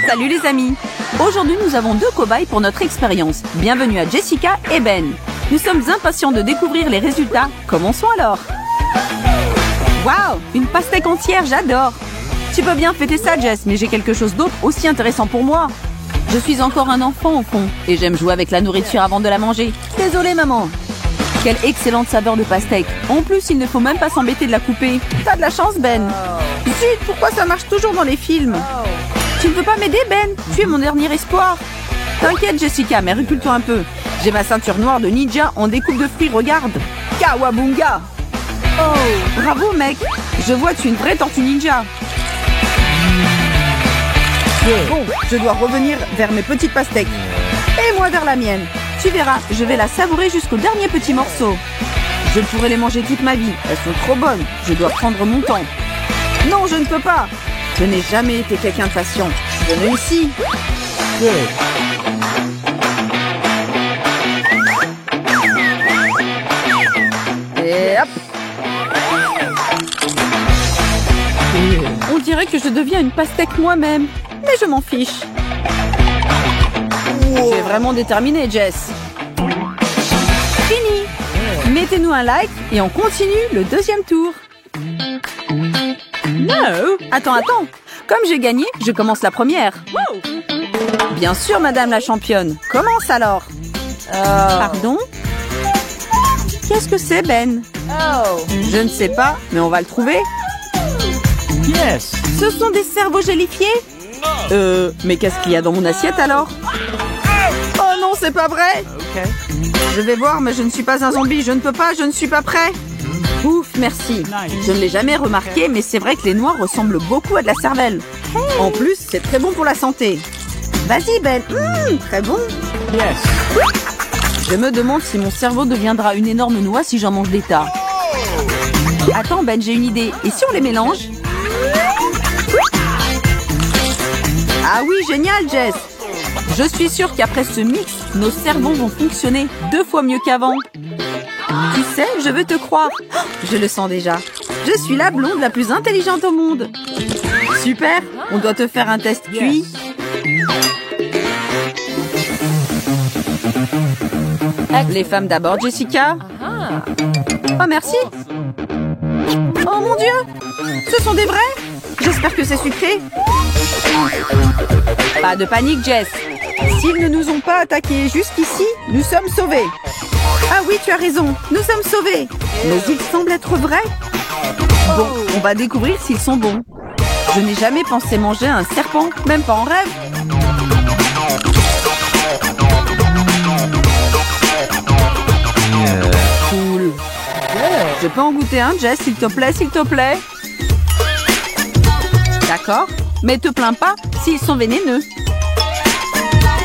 Salut les amis! Aujourd'hui, nous avons 2 cobayes pour notre expérience. Bienvenue à Jessica et Ben. Nous sommes impatients de découvrir les résultats. Commençons alors! Waouh! Une pastèque entière, j'adore! Tu peux bien fêter ça, Jess, mais j'ai quelque chose d'autre aussi intéressant pour moi. Je suis encore un enfant au fond, et j'aime jouer avec la nourriture avant de la manger. Désolée, maman! Quelle excellente saveur de pastèque. En plus, il ne faut même pas s'embêter de la couper. T'as de la chance, Ben. Zut, pourquoi ça marche toujours dans les films? Tu ne peux pas m'aider, Ben? Tu es mon dernier espoir. T'inquiète, Jessica, mais recule-toi un peu. J'ai ma ceinture noire de ninja en découpe de fruits, regarde. Kawabunga! Oh, bravo, mec. Je vois, tu es une vraie tortue ninja. Bon, je dois revenir vers mes petites pastèques. Et moi vers la mienne. Tu verras, je vais la savourer jusqu'au dernier petit morceau. Je pourrais les manger toute ma vie. Elles sont trop bonnes. Je dois prendre mon temps. Non, je ne peux pas. Je n'ai jamais été quelqu'un de patient. Venez ici. Et hop. On dirait que je deviens une pastèque moi-même. Mais je m'en fiche. Tu es vraiment déterminée, Jess. Fini. Mettez-nous un like et on continue le deuxième tour. No. Attends. Comme j'ai gagné, je commence la première. Bien sûr, madame la championne. Commence alors. Pardon? Qu'est-ce que c'est, Ben? Je ne sais pas, mais on va le trouver. Yes. Ce sont des cerveaux gélifiés? Mais qu'est-ce qu'il y a dans mon assiette alors? Oh non, c'est pas vrai! Okay. Je vais voir, mais je ne suis pas un zombie. Je ne peux pas, je ne suis pas prêt. Ouf, merci. Je ne l'ai jamais remarqué, mais c'est vrai que les noix ressemblent beaucoup à de la cervelle. En plus, c'est très bon pour la santé. Vas-y, Ben. Très bon. Yes. Je me demande si mon cerveau deviendra une énorme noix si j'en mange des tas. Attends, Ben, j'ai une idée. Et si on les mélange? Ah oui, génial, Jess. Je suis sûre qu'après ce mix, nos cerveaux vont fonctionner 2 fois mieux qu'avant. Tu sais, je veux te croire. Oh, je le sens déjà. Je suis la blonde la plus intelligente au monde. Super, on doit te faire un test QI. Les femmes d'abord, Jessica. Oh, merci. Oh mon Dieu, ce sont des vrais? J'espère que c'est sucré. Pas de panique, Jess. S'ils ne nous ont pas attaqués jusqu'ici, nous sommes sauvés. Ah oui, tu as raison, nous sommes sauvés. Mais ils semblent être vrais. Bon, on va découvrir s'ils sont bons. Je n'ai jamais pensé manger un serpent, même pas en rêve. Cool. Je peux en goûter un, Jess, s'il te plaît, s'il te plaît. D'accord, mais te plains pas s'ils sont vénéneux.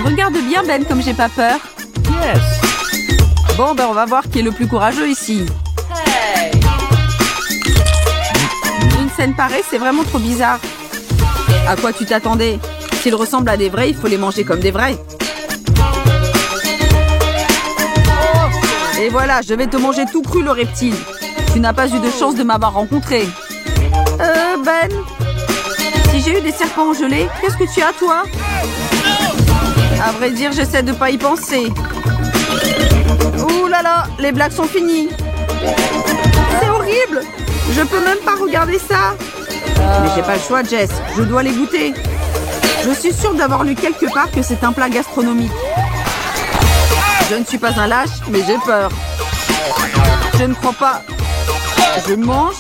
Regarde bien, Ben, comme j'ai pas peur. Yes. Bon, ben on va voir qui est le plus courageux ici. Une scène pareille, c'est vraiment trop bizarre. À quoi tu t'attendais? S'ils ressemblent à des vrais, il faut les manger comme des vrais. Et voilà, je vais te manger tout cru, le reptile. Tu n'as pas eu de chance de m'avoir rencontré. Ben, si j'ai eu des serpents gelés, qu'est-ce que tu as, toi? À vrai dire, j'essaie de pas y penser. Ouh là là, les blagues sont finies. C'est horrible. Je peux même pas regarder ça. Mais j'ai pas le choix, Jess. Je dois les goûter. Je suis sûre d'avoir lu quelque part que c'est un plat gastronomique. Je ne suis pas un lâche, mais j'ai peur. Je ne crois pas. Je mange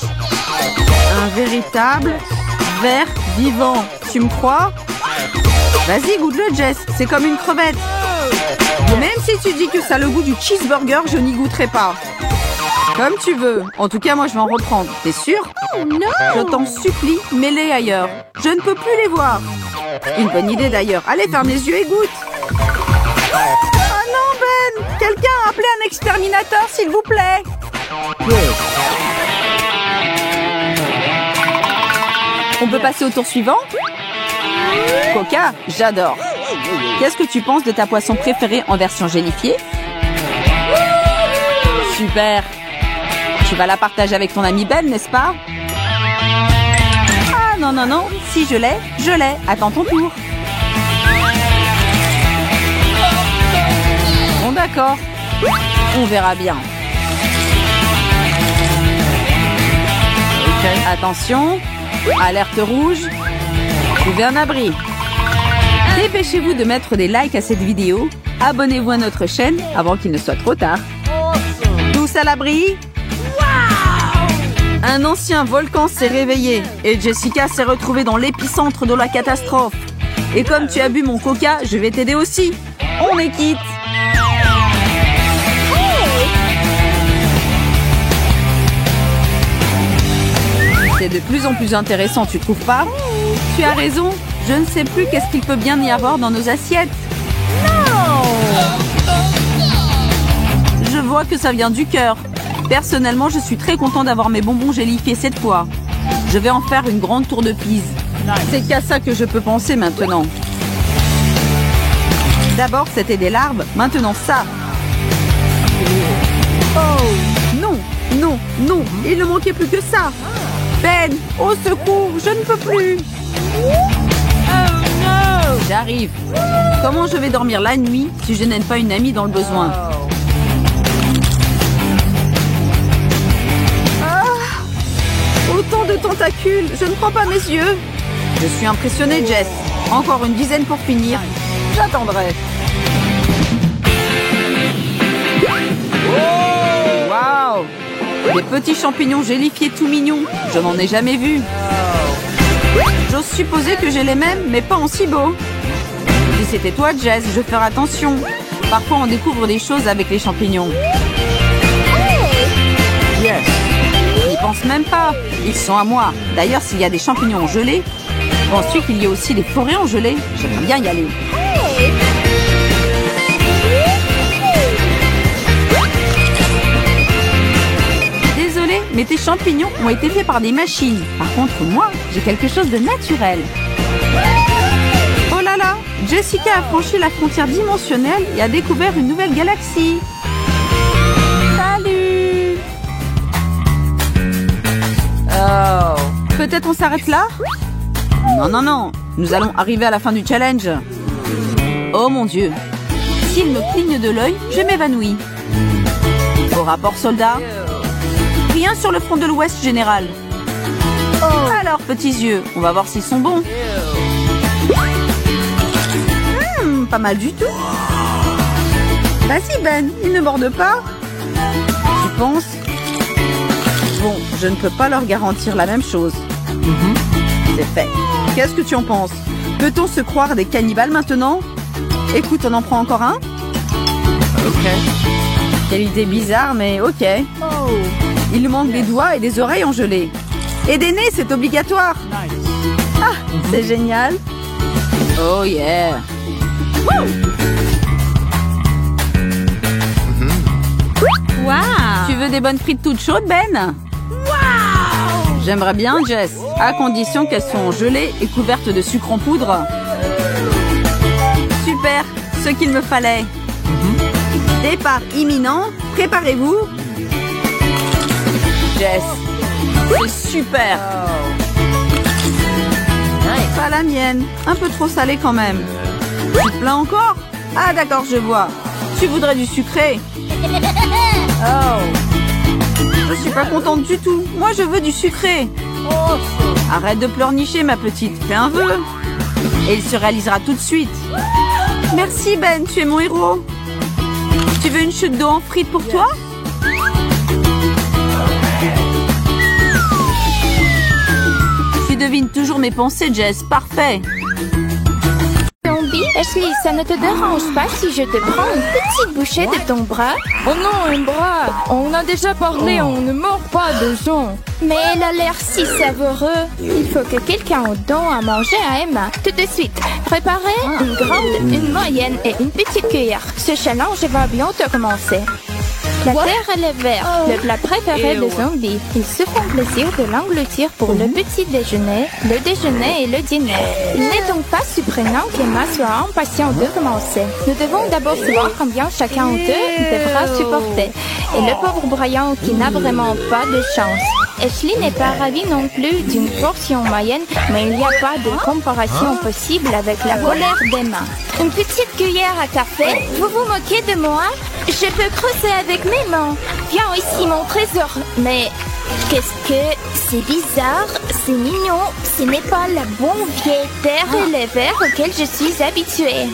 un véritable ver vivant. Tu me crois? Vas-y, goûte-le, Jess. C'est comme une crevette. Même si tu dis que ça a le goût du cheeseburger, je n'y goûterai pas. Comme tu veux. En tout cas, moi, je vais en reprendre. T'es sûr? Oh non! Je t'en supplie, mets-les ailleurs. Je ne peux plus les voir. Une bonne idée, d'ailleurs. Allez, ferme les yeux et goûte. Oh non, Ben! Quelqu'un a appelé un exterminateur, s'il vous plaît. On peut passer au tour suivant? Coca, j'adore. Qu'est-ce que tu penses de ta poisson préférée en version gélifiée? Super. Tu vas la partager avec ton ami Ben, n'est-ce pas? Ah non. Si je l'ai, je l'ai. Attends ton tour. D'accord. On verra bien. Attention. Alerte rouge. Trouvez un abri. Dépêchez-vous de mettre des likes à cette vidéo. Abonnez-vous à notre chaîne avant qu'il ne soit trop tard. Tous à l'abri. Un ancien volcan s'est réveillé et Jessica s'est retrouvée dans l'épicentre de la catastrophe. Et comme tu as bu mon coca, je vais t'aider aussi. On est quitte. C'est de plus en plus intéressant, tu trouves pas? Tu as raison. Je ne sais plus qu'est-ce qu'il peut bien y avoir dans nos assiettes. Je vois que ça vient du cœur. Personnellement, je suis très content d'avoir mes bonbons gélifiés cette fois. Je vais en faire une grande tour de Pise. C'est qu'à ça que je peux penser maintenant. D'abord, c'était des larves. Maintenant, ça. Oh, non, non, non. Il ne manquait plus que ça. Ben, au secours, je ne peux plus. J'arrive. Comment je vais dormir la nuit si je n'aide pas une amie dans le besoin? Autant de tentacules, je ne crois pas mes yeux. Je suis impressionnée, Jess. Encore une dizaine pour finir. J'attendrai. Waouh! Des petits champignons gélifiés tout mignons. Je n'en ai jamais vu. J'ose supposer que j'ai les mêmes, mais pas en si beau. Si c'était toi, Jess, je ferais attention. Parfois, on découvre des choses avec les champignons. Yes. N'y pense même pas. Ils sont à moi. D'ailleurs, s'il y a des champignons gelés, penses-tu qu'il y a aussi des forêts en gelée? J'aimerais bien y aller. Désolée, mais tes champignons ont été faits par des machines. Par contre, moi, j'ai quelque chose de naturel. Oh là là, Jessica a franchi la frontière dimensionnelle et a découvert une nouvelle galaxie. Salut! Oh, peut-être on s'arrête là? Non, non, non. Nous allons arriver à la fin du challenge. Oh mon Dieu. S'il me cligne de l'œil, je m'évanouis. Au rapport, soldat. Rien sur le front de l'Ouest, général. Alors, petits yeux, on va voir s'ils sont bons. Pas mal du tout. Vas-y, Ben, ils ne mordent pas. Tu penses? Bon, je ne peux pas leur garantir la même chose. C'est fait. Qu'est-ce que tu en penses? Peut-on se croire des cannibales maintenant? Écoute, on en prend encore un? Ok. Quelle idée bizarre, mais ok. Il nous manque des doigts et des oreilles en gelée. Et des nez, c'est obligatoire. Ah, c'est génial. Oh yeah. Wow. Tu veux des bonnes frites toutes chaudes, Ben? J'aimerais bien, Jess, à condition qu'elles soient gelées et couvertes de sucre en poudre. Super, ce qu'il me fallait. Départ imminent, préparez-vous. Jess, c'est super. Pas la mienne, un peu trop salé quand même. Tu te plains encore? Ah d'accord, je vois. Tu voudrais du sucré? Je suis pas contente du tout. Moi, je veux du sucré. Arrête de pleurnicher, ma petite. Fais un vœu. Et il se réalisera tout de suite. Merci, Ben. Tu es mon héros. Tu veux une chute d'eau en frites pour toi? Tu devines toujours mes pensées, Jess. Parfait. Ashley, ça ne te dérange pas si je te prends une petite bouchée de ton bras? Oh non, un bras! On a déjà parlé, on ne mord pas de gens. Mais elle a l'air si savoureux. Il faut que quelqu'un donne à manger à Emma. Tout de suite. Préparez une grande, une moyenne et une petite cuillère. Ce challenge va bientôt commencer. La terre et le verre, le plat préféré des zombies. Ils se font plaisir de l'engloutir pour le petit déjeuner, le déjeuner et le dîner. Il n'est donc pas surprenant qu'Emma soit impatiente de commencer. Nous devons d'abord savoir combien chacun d'eux devra supporter. Et le pauvre Brian qui n'a vraiment pas de chance. Ashley n'est pas ravie non plus d'une portion moyenne, mais il n'y a pas de comparaison possible avec la colère d'Emma. Une petite cuillère à café? Vous vous moquez de moi? Je peux creuser avec mes mains. Viens ici, mon trésor. Mais qu'est-ce que... C'est bizarre, c'est mignon. Ce n'est pas la bonne vieille terre et les verres auxquels je suis habituée.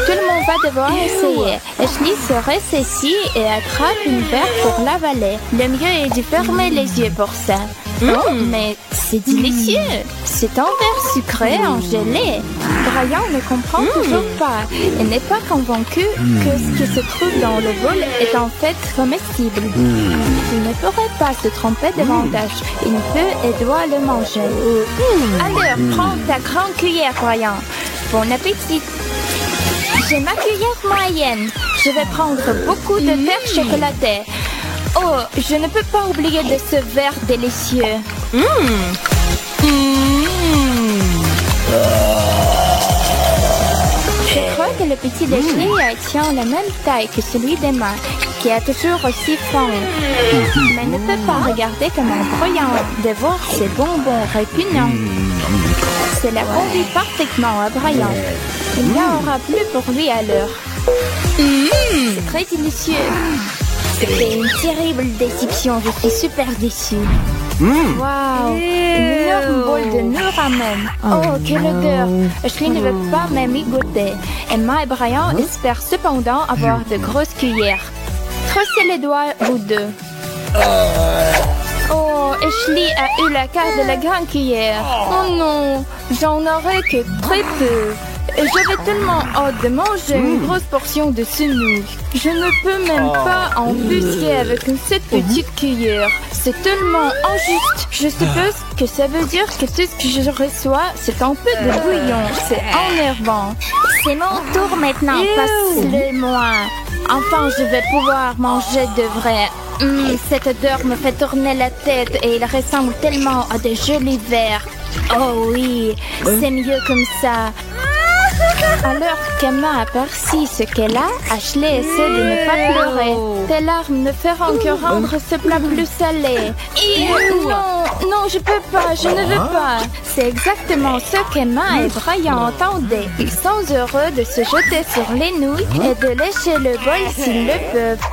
Tout le monde va devoir essayer. Ashley se ressaisit et attrape une verre pour l'avaler. Le mieux est de fermer les yeux pour ça. Oh, mais c'est délicieux. C'est un verre sucré en gelée. Brian ne comprend toujours pas. Il n'est pas convaincu que ce qui se trouve dans le bol est en fait comestible. Il ne pourrait pas se tromper davantage. Il peut et doit le manger. Alors, prends ta grande cuillère, Brian. Bon appétit. J'ai ma cuillère moyenne. Je vais prendre beaucoup de verre chocolaté. Oh, je ne peux pas oublier de ce verre délicieux. Je crois que le petit d'Ashley tient la même taille que celui d'Emma, qui est toujours aussi fin. Mais ne peut pas regarder comme un brouillon de voir ces bonbons répugnants. Cela convient parfaitement à Brian. Il n'y en aura plus pour lui à l'heure. C'est très délicieux. C'était une terrible déception. Je suis super déçue. Waouh! Une énorme boule de noix ramen. Oh, quelle odeur! Ashley ne veut pas même y goûter. Emma et Brian espèrent cependant avoir de grosses cuillères. Crossez les doigts, vous deux. Oh, Ashley a eu la carte de la grande cuillère. Oh non, j'en aurais que très peu. Et j'avais tellement hâte de manger une grosse portion de semoule. Je ne peux même pas en busquer avec cette petite cuillère. C'est tellement injuste. Je suppose que ça veut dire que tout ce que je reçois, c'est un peu de bouillon. C'est énervant. C'est mon tour maintenant, passe-le-moi. Enfin, je vais pouvoir manger de vrai. Cette odeur me fait tourner la tête et il ressemble tellement à des jolis verres. Oh oui, c'est mieux comme ça. Alors qu'Emma aperçut ce qu'elle a, Ashley essaie de ne pas pleurer. Tes larmes ne feront que rendre ce plat plus salé. Non, je peux pas, je ne veux pas. C'est exactement ce qu'Emma et Brian entendaient. Ils sont heureux de se jeter sur les nouilles et de lécher le bol s'ils le peuvent.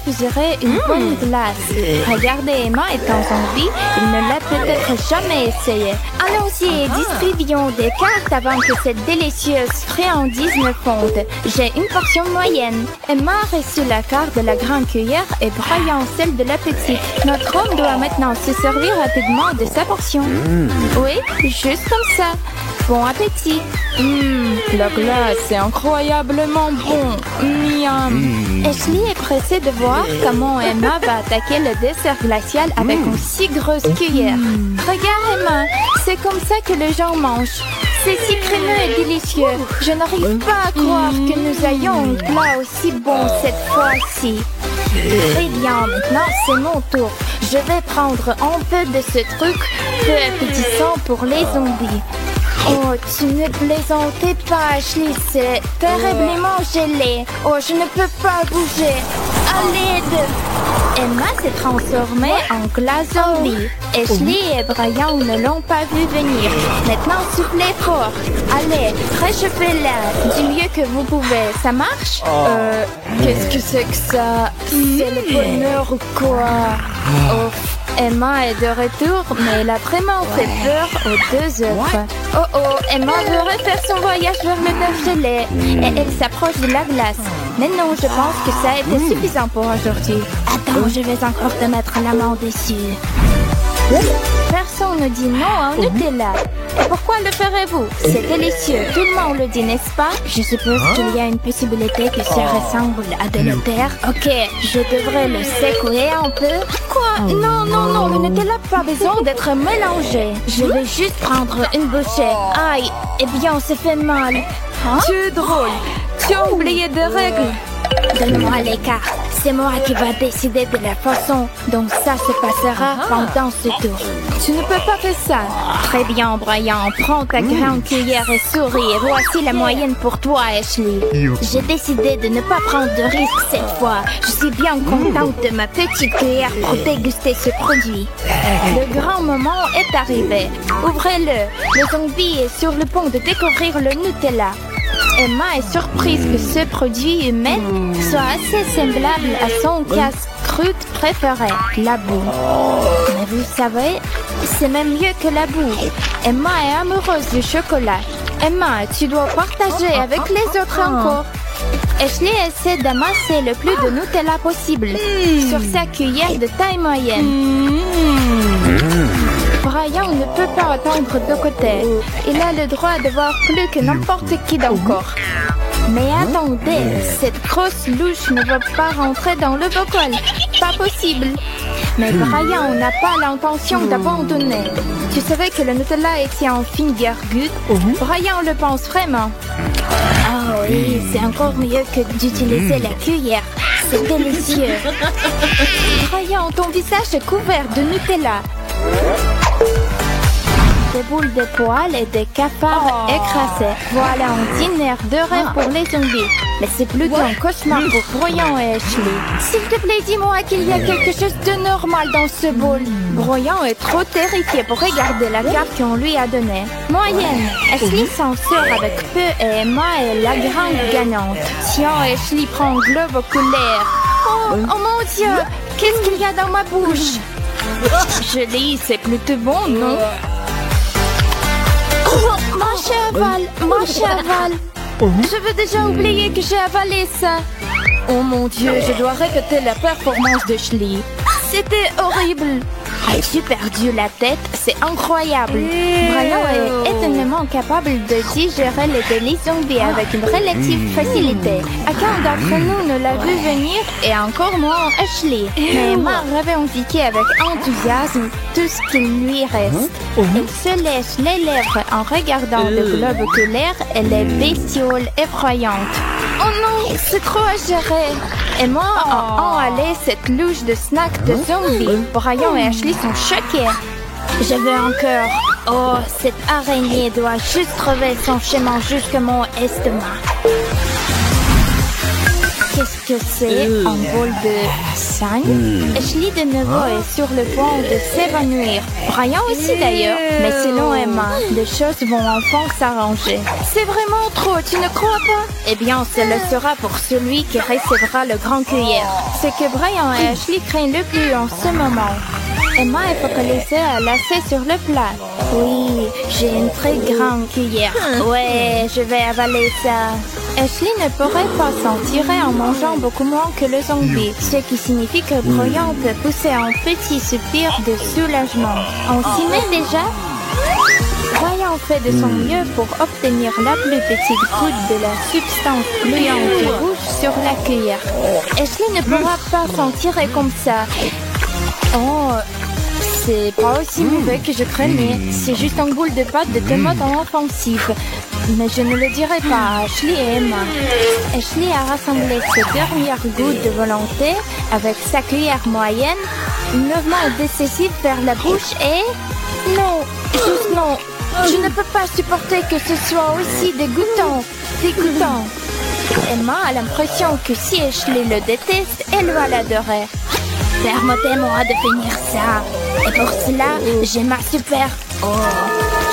Refuserait une bonne glace. Regardez, Emma étant en vie, il ne l'a peut-être jamais essayé. Allons-y, distribuons des cartes avant que cette délicieuse friandise ne fonde. J'ai une portion moyenne. Emma a reçu la carte de la grande cuillère et Brian celle de la petite. Notre homme doit maintenant se servir rapidement de sa portion. Oui, juste comme ça. Bon appétit. La glace est incroyablement bon. Miam. Ashley est pressée de voir comment Emma va attaquer le dessert glacial avec une si grosse cuillère. Regarde Emma, c'est comme ça que les gens mangent. C'est si crémeux et délicieux. Je n'arrive pas à croire que nous ayons un plat aussi bon cette fois-ci. Très bien, maintenant c'est mon tour. Je vais prendre un peu de ce truc peu appétissant pour les zombies. Oh, tu ne plaisantais pas, Ashley, c'est terriblement gelé. Oh, je ne peux pas bouger. À l'aide! Emma s'est transformée en glace zombie. Ashley et Brian ne l'ont pas vu venir. Maintenant, soufflez fort. Allez, réchauffez-la du mieux que vous pouvez. Ça marche? Qu'est-ce que c'est que ça? C'est le bonheur ou quoi? Oh, Emma est de retour, mais elle a vraiment fait peur aux deux autres. Oh, Emma veut refaire son voyage vers le verre gelé et elle s'approche de la glace. Mais non, je pense que ça a été suffisant pour aujourd'hui. Attends, je vais encore te mettre la main dessus. Personne ne dit non au Nutella. Et pourquoi le ferez-vous? C'est délicieux. Tout le monde le dit, n'est-ce pas? Je suppose qu'il y a une possibilité que ça ressemble à de la terre. Ok, je devrais le secouer un peu. Quoi? Non, le Nutella n'a pas besoin d'être mélangé. Je vais juste prendre une bouchée. Aïe, eh bien, ça fait mal. Tu es drôle. Tu as oublié des règles. Donne-moi les cartes. C'est moi qui va décider de la façon dont ça se passera pendant ce tour. Tu ne peux pas faire ça. Très bien, Brian. Prends ta grande cuillère et souris. Et voici la moyenne pour toi, Ashley. J'ai décidé de ne pas prendre de risques cette fois. Je suis bien contente de ma petite cuillère pour déguster ce produit. Le grand moment est arrivé. Ouvrez-le. Le zombie est sur le point de découvrir le Nutella. Emma est surprise que ce produit humain soit assez semblable à son casse-croûte préféré, la boue. Mais vous savez, c'est même mieux que la boue. Emma est amoureuse du chocolat. Emma, tu dois partager avec les autres encore. Ashley essaie d'amasser le plus de Nutella possible sur sa cuillère de taille moyenne. Brian ne peut pas attendre de côté. Il a le droit de voir plus que n'importe qui d'encore. Mais attendez, cette grosse louche ne va pas rentrer dans le bocal. Pas possible. Mais Brian n'a pas l'intention d'abandonner. Tu savais que le Nutella était en finger good? Brian le pense vraiment. Oh oui, c'est encore mieux que d'utiliser la cuillère. C'est délicieux. Brian, ton visage est couvert de Nutella. Des boules de poils et des cafards écrasés. Voilà un dîner de rêve pour les zombies. Mais c'est plutôt un cauchemar pour Brian et Ashley. S'il te plaît, dis-moi qu'il y a quelque chose de normal dans ce bol. Brian est trop terrifié pour regarder la carte qu'on lui a donnée. Moyenne. Ashley s'en sort avec peu et Emma est la grande gagnante. Tiens, Ashley prend un globe oculaire. Oh mon Dieu, qu'est-ce qu'il y a dans ma bouche? Je lis, c'est plutôt bon, non? Mon cheval. Je veux déjà oublier que j'ai avalé ça. Oh mon Dieu, je dois répéter la performance de Ashley. C'était horrible. As-tu perdu la tête? C'est incroyable. Brian est étonnamment capable de digérer les délices zombies avec une relative facilité. Aucun d'entre nous ne l'a vu venir et encore moins Ashley. Mais Emma revendiquait avec enthousiasme tout ce qu'il lui reste. Il se lèche les lèvres en regardant le globe oculaire et les bestioles effrayantes. Oh non, c'est trop à gérer. Emma a enhalé cette louche de snack de zombie. Brian et Ashley sont choqués. Je veux encore. Oh, cette araignée doit juste trouver son chemin jusqu'à mon estomac. Qu'est-ce que c'est? Un bol de sang? Ashley de nouveau est sur le point de s'évanouir. Brian aussi d'ailleurs. Mais selon Emma, les choses vont enfin s'arranger. C'est vraiment trop, tu ne crois pas? Eh bien, ce le sera pour celui qui recevra le grand cuillère. C'est que Brian et Ashley craignent le plus en ce moment. Emma est focalisée à lasser sur le plat. Oui, j'ai une très grande cuillère. Ouais, je vais avaler ça. Ashley ne pourrait pas s'en tirer en mangeant beaucoup moins que le zombie, ce qui signifie que Brian peut pousser un petit soupir de soulagement. On s'y met déjà? Brian fait de son mieux pour obtenir la plus petite goutte de la substance gluante rouge sur la cuillère. Ashley ne pourra pas s'en tirer comme ça. Oh, c'est pas aussi mauvais que je craignais. C'est juste un boule de pâte de tomate en offensive. Mais je ne le dirai pas à Ashley et Emma. Ashley a rassemblé ses dernières gouttes de volonté avec sa cuillère moyenne, un mouvement décisif vers la bouche et... Non, juste non. Je ne peux pas supporter que ce soit aussi dégoûtant. Emma a l'impression que si Ashley le déteste, elle va l'adorer. Permettez-moi de finir ça. Et pour cela, j'ai ma super... Oh,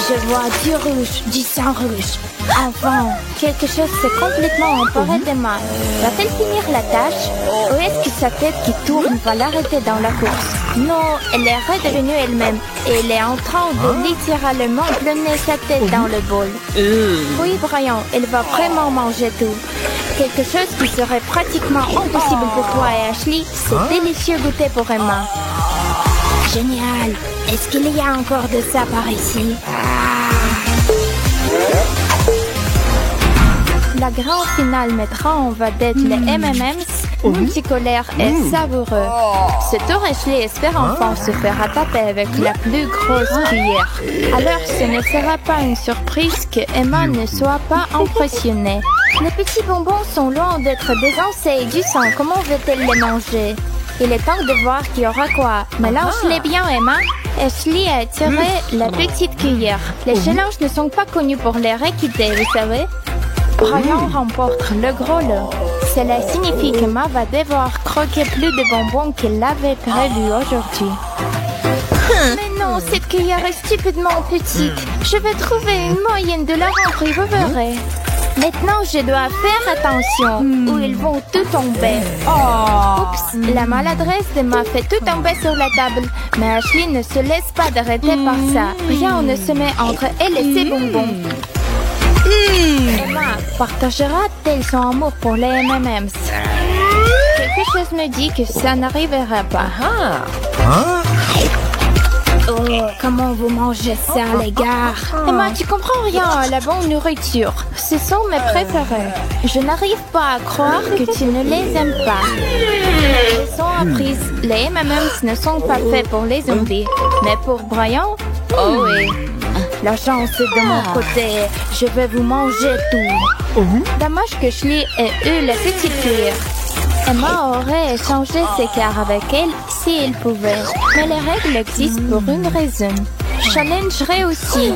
je vois du rouge, du sang rouge. Enfin, quelque chose s'est complètement emparé d'Emma. Va-t-elle finir la tâche? Ou est-ce que sa tête qui tourne va l'arrêter dans la course? Non, elle est redevenue elle-même. Et elle est en train de littéralement plonger sa tête dans le bol. Oui, Brian, elle va vraiment manger tout. Quelque chose qui serait pratiquement impossible pour toi et Ashley, c'est délicieux goûter pour Emma. Génial! Est-ce qu'il y a encore de ça par ici? La grande finale mettra en vedette les M&M's multicolores et savoureux. Ce tour, Ashley espère enfin se faire attaper avec la plus grosse cuillère. Alors ce ne sera pas une surprise que Emma ne soit pas impressionnée. Les petits bonbons sont loin d'être désencés et du sang. Comment veut-elle les manger? Il est temps de voir qui aura quoi. Mélange-les bien, Emma. Ashley a tiré la petite cuillère. Les challenges ne sont pas connus pour leur équité, vous savez. Brian remporte le gros lot. Cela signifie qu'Emma va devoir croquer plus de bonbons qu'elle l'avait prévu aujourd'hui. Mais non, cette cuillère est stupidement petite. Je vais trouver une moyenne de la rentrer, vous verrez. Maintenant, je dois faire attention ou ils vont tout tomber. Oups, la maladresse m'a fait tout tomber sur la table. Mais Ashley ne se laisse pas d'arrêter par ça. Rien ne se met entre elle et ses bonbons. Emma partagera-t-elle son amour pour les M&M's? Quelque chose me dit que ça n'arrivera pas. Oh, comment vous mangez ça, les gars? Emma, tu comprends rien à la bonne nourriture. Ce sont mes préférés. Je n'arrive pas à croire que tu ne les aimes pas. Ils sont apprises. Les M&M's ne sont pas faits pour les zombies. Mais pour Brian, oh oui. La chance est de mon côté. Je vais vous manger tout. Dommage que Ashley ait eu la petite cuillère. Emma aurait échangé ses cartes avec elle s'il pouvait. Mais les règles existent pour une raison. Challenge réussi.